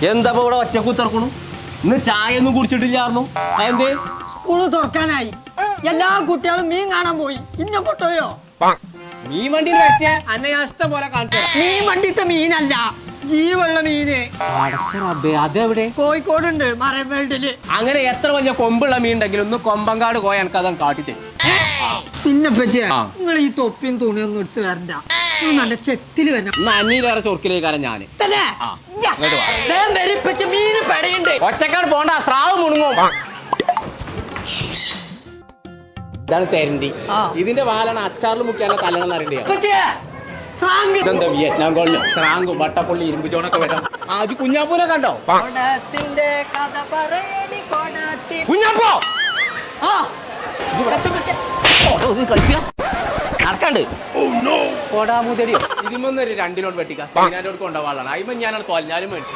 എന്താ ഇവിടെ ഒറ്റക്കുത്തിറക്കണു? ഇന്ന് ചായ ഒന്നും കുടിച്ചിട്ടില്ലായിരുന്നു. അതെന്തേ? സ്കൂള് തുറക്കാനായി. എല്ലാ കുട്ടികളും മീൻ കാണാൻ പോയി. ഇന്ന കൊട്ടോയോ? മീൻ വണ്ടി പറ്റിയ അന്നെ ഞാൻ ഇഷ്ടം പോലെ കാണിച്ചു. മീൻ വണ്ടിത്തെ മീനല്ല, ജീവുള്ള മീന്. അതെവിടെ? കോഴിക്കോടുണ്ട്, മറൈൻ വേൾഡില്. അങ്ങനെ എത്ര വലിയ കൊമ്പുള്ള മീൻ ഉണ്ടെങ്കിലും ഒന്ന് കൊമ്പങ്കാട് പോയ എനിക്ക് അതം കാട്ടിത്തരും. പിന്നെ നിങ്ങൾ ഈ തൊപ്പിയും തുണിയൊന്നും എടുത്ത് വരണ്ട. നല്ല ചെത്തില് വരണം. അന്നീലേറെ ചൊർക്കിലേക്കാരൻ ഞാന്. മീന് പെടയുണ്ട്. ഒറ്റക്കാട് പോണ്ട, സ്രാവ് മുണുങ്ങും. ഇതാണ് തെരണ്ടി. ഇതിന്റെ വാലാണ് അച്ചാറിൽ മുക്കിയാണ് തലണെന്ന് അറിയണ്ടേ. ഇതെന്താ വിയറ്റ്നാം കോളിന് സ്രാങ്കും വട്ടപ്പുള്ളി ഇരുമ്പ് ചോണൊക്കെ വരാം. അത് കുഞ്ഞാപ്പൂനെ കണ്ടോ? കുഞ്ഞാപ്പോ നടക്കാണ്ട് കൊടാമുതടിയോ ഇതിമൊന്നൊരു 2 ലോട്ട് വെട്ടിക്കാം. 10 കൊണ്ടാവാളാണ്. അയിമ ഞാനാണ് തോൽഞ്ഞാലും വേണ്ടി.